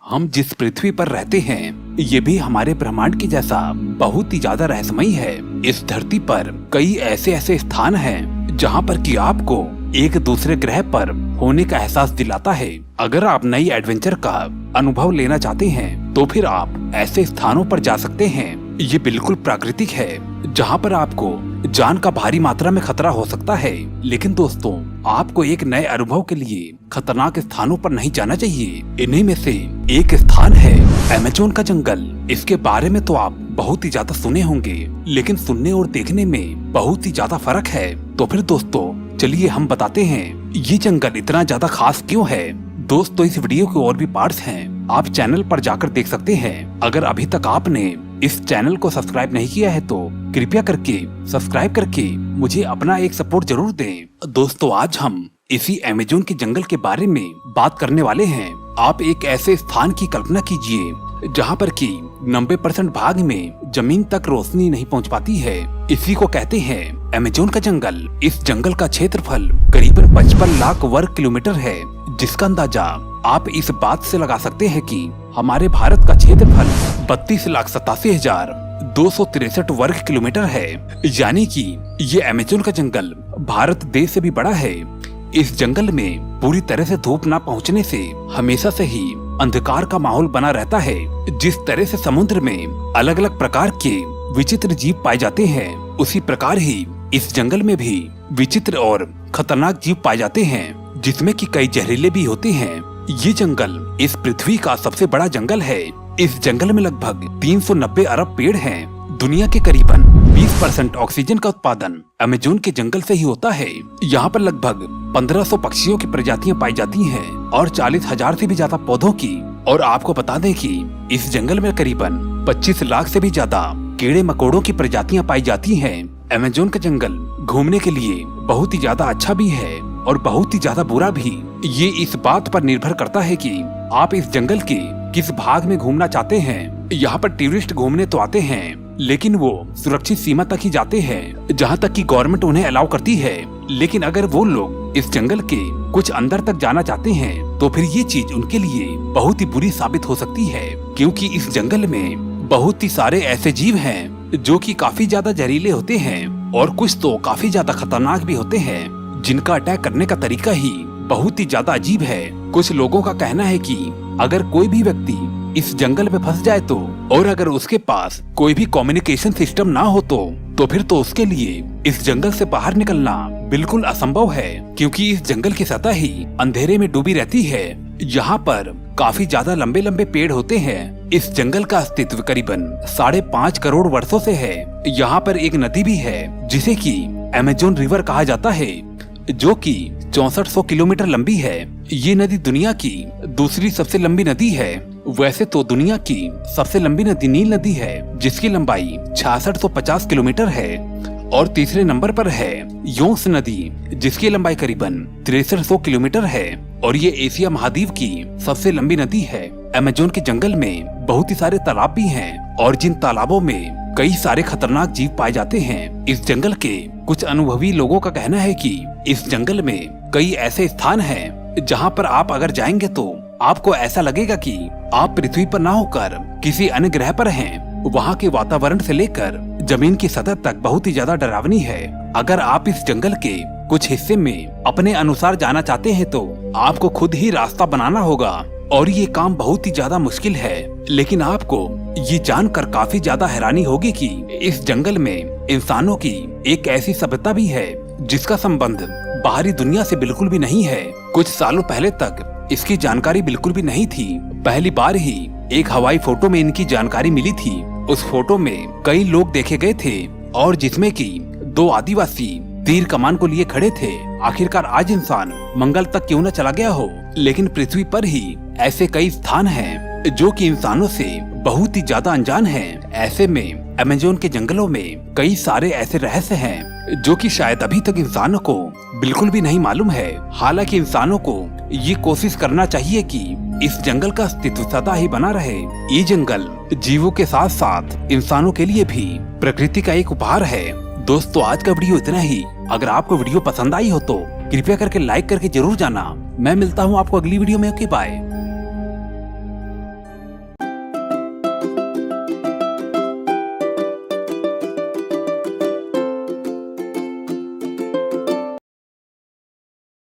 हम जिस पृथ्वी पर रहते हैं ये भी हमारे ब्रह्मांड के जैसा बहुत ही ज्यादा रहस्यमयी है। इस धरती पर कई ऐसे ऐसे स्थान हैं जहाँ पर कि आपको एक दूसरे ग्रह पर होने का एहसास दिलाता है। अगर आप नई एडवेंचर का अनुभव लेना चाहते हैं तो फिर आप ऐसे स्थानों पर जा सकते हैं। ये बिल्कुल प्राकृतिक है जहाँ पर आपको जान का भारी मात्रा में खतरा हो सकता है। लेकिन दोस्तों, आपको एक नए अनुभव के लिए खतरनाक स्थानों पर नहीं जाना चाहिए। इन्हीं में से एक स्थान है अमेज़न का जंगल। इसके बारे में तो आप बहुत ही ज्यादा सुने होंगे, लेकिन सुनने और देखने में बहुत ही ज्यादा फर्क है। तो फिर दोस्तों चलिए हम बताते हैं ये जंगल इतना ज्यादा खास क्यों है। दोस्तों, इस वीडियो के और भी पार्ट्स हैं, आप चैनल पर जाकर देख सकते हैं। अगर अभी तक आपने इस चैनल को सब्सक्राइब नहीं किया है तो कृपया करके सब्सक्राइब करके मुझे अपना एक सपोर्ट जरूर दें। दोस्तों, आज हम इसी अमेज़न के जंगल के बारे में बात करने वाले हैं। आप एक ऐसे स्थान की कल्पना कीजिए जहाँ पर कि 90% भाग में जमीन तक रोशनी नहीं पहुँच पाती है। इसी को कहते हैं अमेज़न का जंगल। इस जंगल का क्षेत्रफल करीबन 55 लाख वर्ग किलोमीटर है, जिसका अंदाजा आप इस बात से लगा सकते हैं कि हमारे भारत का क्षेत्रफल 32,87,263 वर्ग किलोमीटर है। यानी कि ये अमेज़न का जंगल भारत देश से भी बड़ा है। इस जंगल में पूरी तरह से धूप न पहुंचने से हमेशा से ही अंधकार का माहौल बना रहता है। जिस तरह से समुद्र में अलग अलग प्रकार के विचित्र जीव पाए जाते हैं, उसी प्रकार ही इस जंगल में भी विचित्र और खतरनाक जीव पाए जाते हैं, जिसमें कि कई जहरीले भी होते हैं। ये जंगल इस पृथ्वी का सबसे बड़ा जंगल है। इस जंगल में लगभग 390 अरब पेड़ हैं। दुनिया के करीबन 20% ऑक्सीजन का उत्पादन अमेज़न के जंगल से ही होता है। यहाँ पर लगभग 1500 पक्षियों की प्रजातियां पाई जाती हैं और 40,000 से भी ज्यादा पौधों की। और आपको बता दें कि इस जंगल में करीबन 25 लाख से भी ज्यादा कीड़े मकोड़ों की प्रजातियां पाई जाती हैं। अमेज़न का जंगल घूमने के लिए बहुत ही ज्यादा अच्छा भी है और बहुत ही ज्यादा बुरा भी। ये इस बात पर निर्भर करता है कि आप इस जंगल के किस भाग में घूमना चाहते हैं। यहाँ पर टूरिस्ट घूमने तो आते हैं, लेकिन वो सुरक्षित सीमा तक ही जाते हैं, जहाँ तक कि गवर्नमेंट उन्हें अलाउ करती है। लेकिन अगर वो लोग इस जंगल के कुछ अंदर तक जाना चाहते हैं तो फिर ये चीज उनके लिए बहुत ही बुरी साबित हो सकती है, क्योंकि इस जंगल में बहुत ही सारे ऐसे जीव हैं जो कि काफी ज्यादा जहरीले होते हैं और कुछ तो काफी ज्यादा खतरनाक भी होते हैं, जिनका अटैक करने का तरीका ही बहुत ही ज्यादा अजीब है। कुछ लोगों का कहना है कि अगर कोई भी व्यक्ति इस जंगल में फंस जाए तो, और अगर उसके पास कोई भी कम्युनिकेशन सिस्टम ना हो तो फिर तो उसके लिए इस जंगल से बाहर निकलना बिल्कुल असंभव है, क्योंकि इस जंगल की सतह ही अंधेरे में डूबी रहती है। यहाँ पर काफी ज्यादा लंबे लंबे पेड़ होते हैं। इस जंगल का अस्तित्व करीबन 5.5 करोड़ वर्षों से है। यहाँ पर एक नदी भी है जिसे कि अमेज़न रिवर कहा जाता है, जो कि 6400 किलोमीटर लंबी है। ये नदी दुनिया की दूसरी सबसे लंबी नदी है। वैसे तो दुनिया की सबसे लंबी नदी नील नदी है, जिसकी लंबाई 6650 किलोमीटर है। और तीसरे नंबर पर है योंस नदी, जिसकी लंबाई करीबन 6300 किलोमीटर है और ये एशिया महाद्वीप की सबसे लंबी नदी है। अमेज़न के जंगल में बहुत ही सारे तालाब भी हैं और जिन तालाबों में कई सारे खतरनाक जीव पाए जाते हैं। इस जंगल के कुछ अनुभवी लोगों का कहना है कि इस जंगल में कई ऐसे स्थान हैं जहां पर आप अगर जाएंगे तो आपको ऐसा लगेगा कि आप पृथ्वी पर ना होकर किसी अन्य ग्रह पर हैं। वहां के वातावरण से लेकर जमीन की सतह तक बहुत ही ज्यादा डरावनी है। अगर आप इस जंगल के कुछ हिस्से में अपने अनुसार जाना चाहते हैं तो आपको खुद ही रास्ता बनाना होगा और ये काम बहुत ही ज्यादा मुश्किल है। लेकिन आपको ये जानकर काफी ज्यादा हैरानी होगी कि इस जंगल में इंसानों की एक ऐसी सभ्यता भी है जिसका संबंध बाहरी दुनिया से बिल्कुल भी नहीं है। कुछ सालों पहले तक इसकी जानकारी बिल्कुल भी नहीं थी। पहली बार ही एक हवाई फोटो में इनकी जानकारी मिली थी। उस फोटो में कई लोग देखे गए थे और जिसमें कि 2 आदिवासी तीर कमान को लिए खड़े थे। आखिरकार आज इंसान मंगल तक क्यों न चला गया हो, लेकिन पृथ्वी पर ही ऐसे कई स्थान हैं जो कि इंसानों से बहुत ही ज्यादा अनजान हैं। ऐसे में अमेज़न के जंगलों में कई सारे ऐसे रहस्य हैं जो कि शायद अभी तक इंसानों को बिल्कुल भी नहीं मालूम है। हालांकि इंसानों को ये कोशिश करना चाहिए कि इस जंगल का अस्तित्व सदा ही बना रहे। ये जंगल जीवों के साथ साथ इंसानों के लिए भी प्रकृति का एक उपहार है। दोस्तों, आज का वीडियो इतना ही। अगर आपको वीडियो पसंद आई हो तो कृपया करके लाइक करके जरूर जाना। मैं मिलता हूँ आपको अगली वीडियो में। Okay, bye.